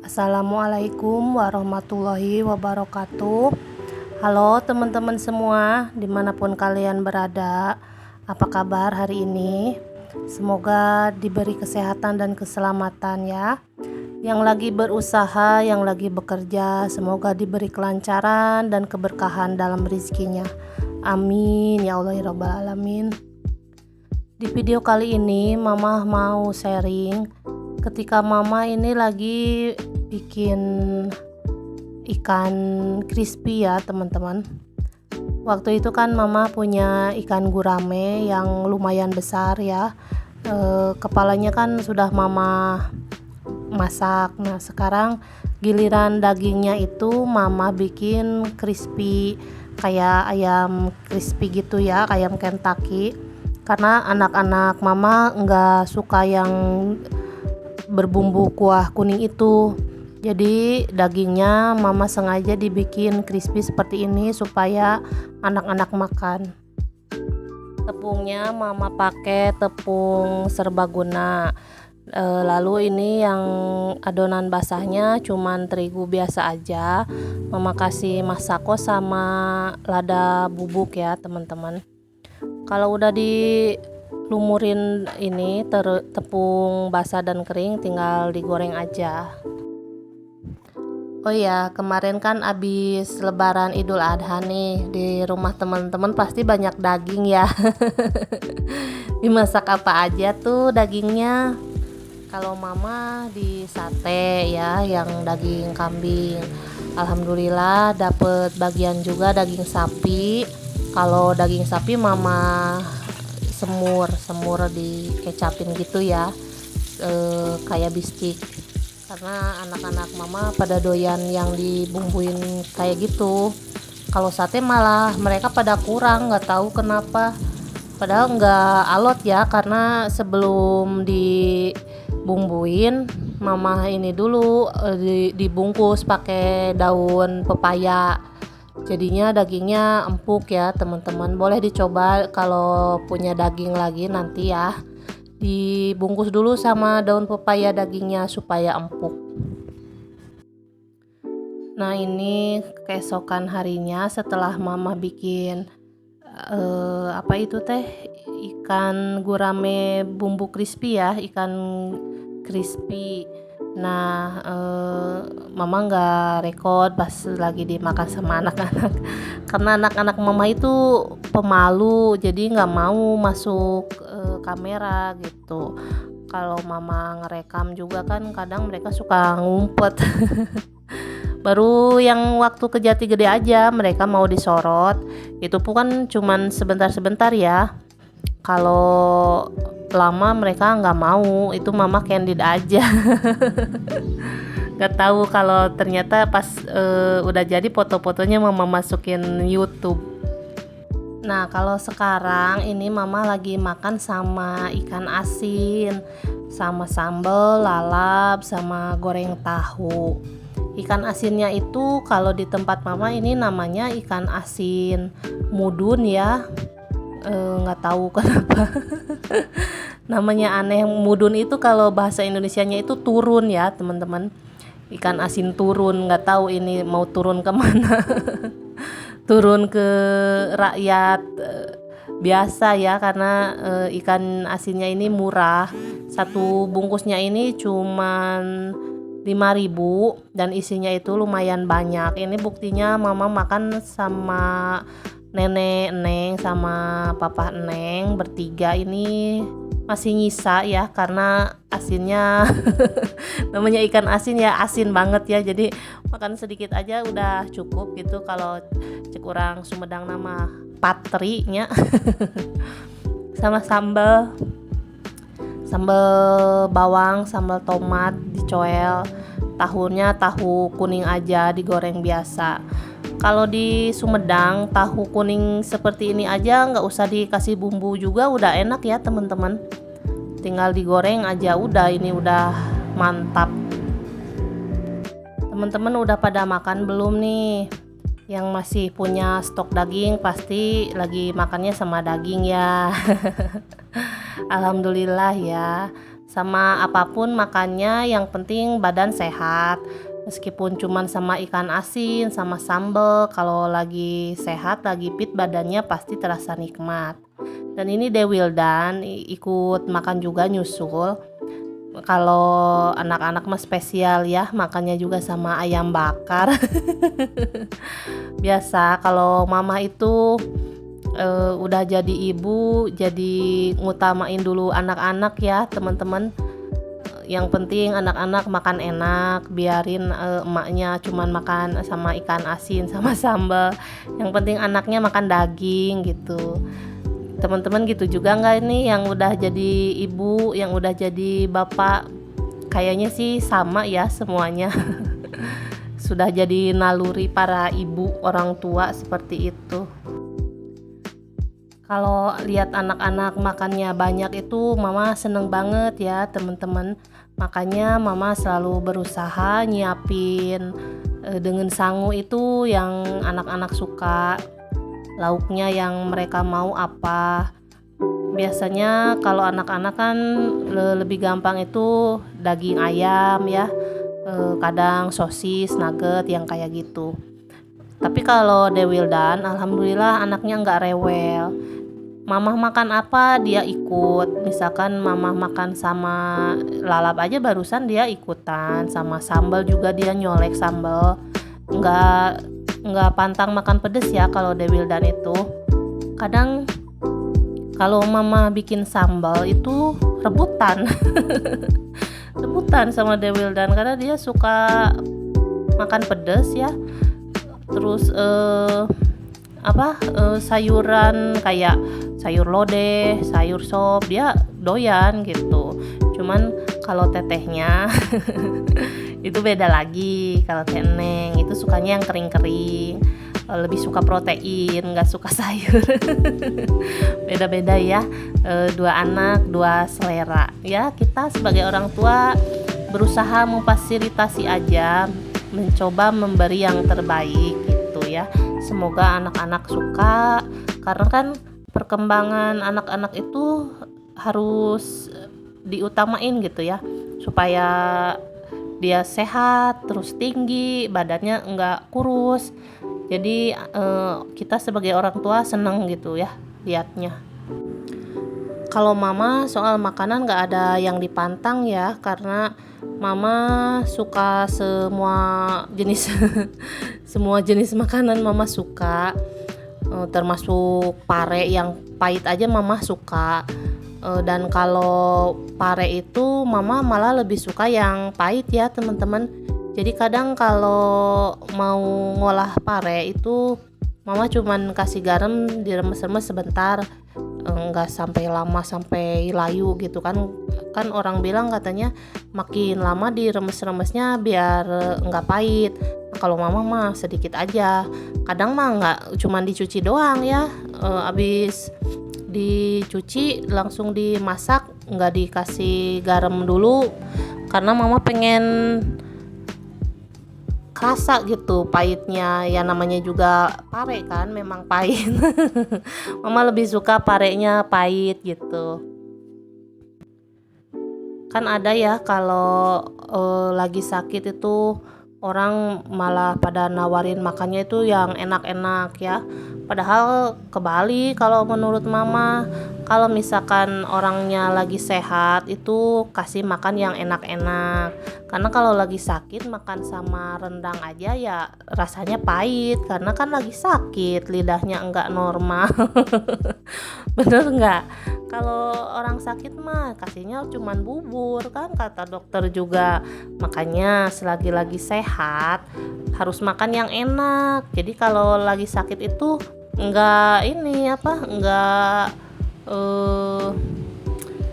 Assalamualaikum warahmatullahi wabarakatuh. Halo teman-teman semua, dimanapun kalian berada, apa kabar hari ini? Semoga diberi kesehatan dan keselamatan ya. Yang lagi berusaha, yang lagi bekerja, semoga diberi kelancaran dan keberkahan dalam rezekinya. Amin ya Allah ya Rabbal Alamin. Di video kali ini Mama mau sharing ketika Mama ini lagi bikin ikan crispy ya teman-teman. Waktu itu kan Mama punya ikan gurame yang lumayan besar ya. Kepalanya kan sudah Mama masak. Nah sekarang giliran dagingnya itu Mama bikin crispy kayak ayam crispy gitu ya, ayam Kentucky. Karena anak-anak Mama nggak suka yang berbumbu kuah kuning itu. Jadi dagingnya Mama sengaja dibikin crispy seperti ini supaya anak-anak makan. Tepungnya Mama pakai tepung serbaguna. Lalu ini yang adonan basahnya cuman terigu biasa aja. Mama kasih masako sama lada bubuk ya teman-teman. Kalau udah dilumurin ini tepung basah dan kering, tinggal digoreng aja. Oh ya, kemarin kan abis lebaran Idul Adha nih, di rumah teman-teman pasti banyak daging ya. Dimasak apa aja tuh dagingnya? Kalau Mama di sate ya, yang daging kambing. Alhamdulillah dapet bagian juga daging sapi. Kalau daging sapi Mama semur dikecapin gitu ya, kayak bistik. Karena anak-anak Mama pada doyan yang dibumbuin kayak gitu. Kalau sate malah mereka pada kurang, nggak tahu kenapa. Padahal nggak alot ya, karena sebelum dibumbuin Mama ini dulu dibungkus pakai daun pepaya. Jadinya dagingnya empuk ya teman-teman. Boleh dicoba kalau punya daging lagi nanti ya. Dibungkus dulu sama daun pepaya dagingnya supaya empuk. Nah ini keesokan harinya setelah Mama bikin apa itu teh, ikan gurame bumbu crispy ya, ikan crispy. Nah Mama nggak rekod pas lagi dimakan sama anak-anak karena anak-anak Mama itu pemalu, jadi nggak mau masuk kamera gitu. Kalau Mama ngerekam juga kan kadang mereka suka ngumpet. Baru yang waktu ke Jatigede aja mereka mau disorot, itu pun kan cuman sebentar-sebentar ya. Kalau lama mereka nggak mau, itu Mama candid aja. Nggak tahu kalau ternyata pas udah jadi foto-fotonya Mama masukin YouTube. Nah kalau sekarang ini Mama lagi makan sama ikan asin, sama sambal, lalap, sama goreng tahu. Ikan asinnya itu kalau di tempat Mama ini namanya ikan asin mudun ya. Nggak tahu kenapa namanya aneh. Mudun itu kalau bahasa Indonesianya itu turun ya teman-teman, ikan asin turun. Nggak tahu ini mau turun kemana. Turun ke rakyat biasa ya, karena ikan asinnya ini murah. Satu bungkusnya ini cuman 5.000 dan isinya itu lumayan banyak. Ini buktinya Mama makan sama nenek Neng sama papa Neng bertiga ini masih nyisa ya, karena asinnya namanya ikan asin ya, asin banget ya, jadi makan sedikit aja udah cukup gitu. Kalau cek orang Sumedang nama patrinya. Sama sambal bawang, sambal tomat dicoel, tahunya tahu kuning aja digoreng biasa. Kalau di Sumedang tahu kuning seperti ini aja nggak usah dikasih bumbu juga udah enak ya teman-teman. Tinggal digoreng aja udah, ini udah mantap. Teman-teman udah pada makan belum nih? Yang masih punya stok daging pasti lagi makannya sama daging ya. Alhamdulillah ya. sama apapun makannya, yang penting badan sehat. Meskipun cuman sama ikan asin sama sambal, kalau lagi sehat, lagi fit, badannya pasti terasa nikmat. Dan ini Dewildan ikut makan juga, nyusul. Kalau anak-anak mah spesial ya, makannya juga sama ayam bakar. Biasa kalau mama itu udah jadi ibu, jadi ngutamain dulu anak-anak ya teman-teman. Yang penting anak-anak makan enak, biarin emaknya cuman makan sama ikan asin sama sambal. Yang penting anaknya makan daging gitu. Teman-teman gitu juga nggak ini yang udah jadi ibu, yang udah jadi bapak? Kayaknya sih sama ya semuanya. Sudah jadi naluri para ibu orang tua seperti itu. Kalau lihat anak-anak makannya banyak itu mama seneng banget ya teman-teman. Makanya mama selalu berusaha nyiapin dengan sangu itu yang anak-anak suka, lauknya yang mereka mau apa. Biasanya kalau anak-anak kan lebih gampang itu daging ayam ya, kadang sosis, nugget yang kayak gitu. Tapi kalau Dewildan alhamdulillah anaknya nggak rewel. Mamah makan apa dia ikut. Misalkan mamah makan sama lalap aja barusan dia ikutan, sama sambal juga dia nyolek sambal. Nggak pantang makan pedes ya kalau Dewildan itu. Kadang kalau mama bikin sambal itu rebutan. Rebutan sama Dewildan karena dia suka makan pedes ya. Terus sayuran kayak sayur lodeh, sayur sop dia doyan gitu. Cuman kalau tetehnya itu beda lagi. Kalau teh Neng itu sukanya yang kering-kering, lebih suka protein, nggak suka sayur. Beda-beda ya, dua anak dua selera ya. Kita sebagai orang tua berusaha memfasilitasi aja, mencoba memberi yang terbaik gitu ya. Semoga anak-anak suka, karena kan perkembangan anak-anak itu harus diutamain gitu ya, supaya dia sehat, terus tinggi, badannya enggak kurus. Jadi kita sebagai orang tua seneng gitu ya liatnya. Kalau mama soal makanan nggak ada yang dipantang ya, karena mama suka semua jenis semua jenis makanan mama suka, termasuk pare yang pahit aja mama suka. Dan kalau pare itu mama malah lebih suka yang pahit ya teman-teman. Jadi kadang kalau mau ngolah pare itu mama cuman kasih garam, diremes-remes sebentar, nggak sampai lama sampai layu gitu kan orang bilang katanya makin lama diremes-remesnya biar nggak pahit. Kalau mama mah sedikit aja, kadang mah nggak cuman dicuci doang ya, abis dicuci langsung dimasak, nggak dikasih garam dulu karena mama pengen kerasa gitu pahitnya ya, namanya juga pare kan memang pahit. Mama lebih suka parenya pahit gitu. Kan ada ya kalau lagi sakit itu orang malah pada nawarin makannya itu yang enak-enak ya. Padahal kebalik kalau menurut mama, kalau misalkan orangnya lagi sehat itu kasih makan yang enak-enak. Karena kalau lagi sakit makan sama rendang aja ya rasanya pahit, karena kan lagi sakit, lidahnya enggak normal. Bener enggak? Kalau orang sakit mah kasihnya cuman bubur kan kata dokter juga. Makanya selagi lagi sehat harus makan yang enak. Jadi kalau lagi sakit itu enggak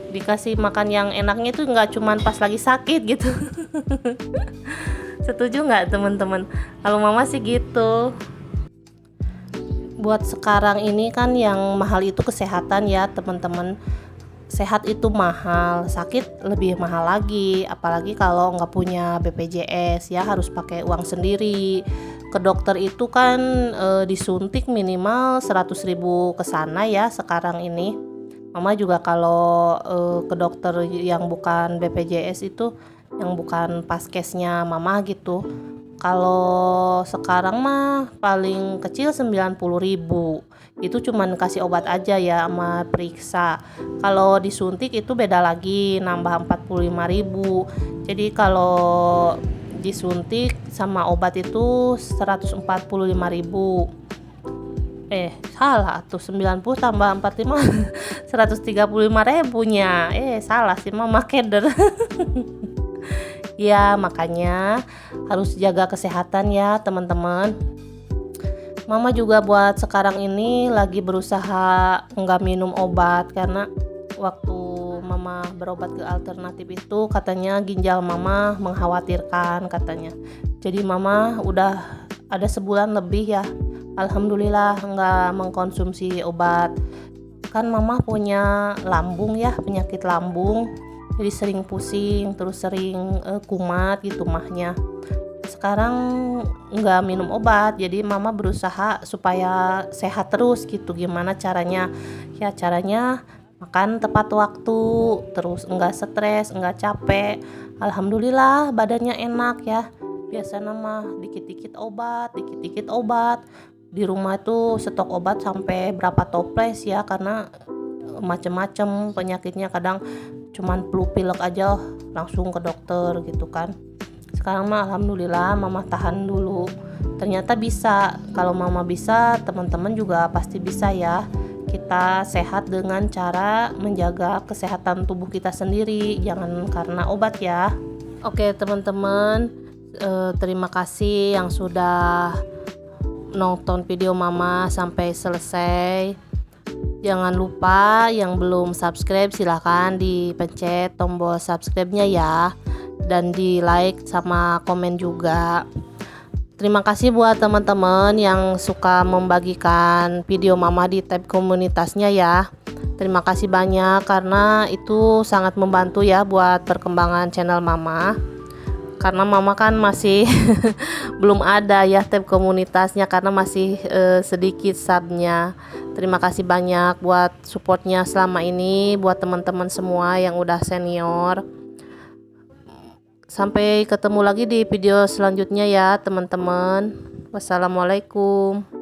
dikasih makan yang enaknya itu enggak cuman pas lagi sakit gitu. Setuju enggak teman-teman? Kalau mama sih gitu. Buat sekarang ini kan yang mahal itu kesehatan ya teman-teman. Sehat itu mahal, sakit lebih mahal lagi. Apalagi kalau nggak punya BPJS ya, harus pakai uang sendiri. Ke dokter itu kan disuntik minimal 100.000 ke sana ya sekarang ini. Mama juga kalau ke dokter yang bukan BPJS itu, yang bukan paskesnya mama gitu, kalau sekarang mah paling kecil 90.000. Itu cuman kasih obat aja ya sama periksa. Kalau disuntik itu beda lagi, nambah 45.000. Jadi kalau disuntik sama obat itu 145.000. Salah tuh, 90 tambah 45 135.000-nya. Salah sih mama keder. Ya, makanya harus jaga kesehatan ya, teman-teman. Mama juga buat sekarang ini lagi berusaha nggak minum obat karena waktu mama berobat ke alternatif itu katanya ginjal mama mengkhawatirkan katanya. Jadi mama udah ada sebulan lebih ya, alhamdulillah nggak mengkonsumsi obat. Kan mama punya lambung ya, penyakit lambung, jadi sering pusing, terus sering kumat gitu mahnya. Sekarang nggak minum obat, jadi mama berusaha supaya sehat terus gitu. Gimana caranya? Ya caranya makan tepat waktu, terus nggak stres, nggak capek. Alhamdulillah badannya enak ya. Biasanya mah dikit-dikit obat. Di rumah tuh stok obat sampai berapa toples ya, karena macem-macem penyakitnya. Kadang cuman flu pilek aja langsung ke dokter gitu kan. Sekarang mah alhamdulillah mama tahan dulu. Ternyata bisa. Kalau mama bisa, teman-teman juga pasti bisa ya. Kita sehat dengan cara menjaga kesehatan tubuh kita sendiri, jangan karena obat ya. Oke teman-teman, terima kasih yang sudah nonton video mama sampai selesai. Jangan lupa yang belum subscribe silahkan dipencet tombol subscribe-nya ya, dan di like sama komen juga. Terima kasih buat teman-teman yang suka membagikan video mama di tab komunitasnya ya. Terima kasih banyak karena itu sangat membantu ya buat perkembangan channel mama. Karena mama kan masih belum ada ya tab komunitasnya karena masih sedikit subnya. Terima kasih banyak buat supportnya selama ini, buat teman-teman semua yang udah senior. Sampai ketemu lagi di video selanjutnya ya teman-teman. Wassalamualaikum.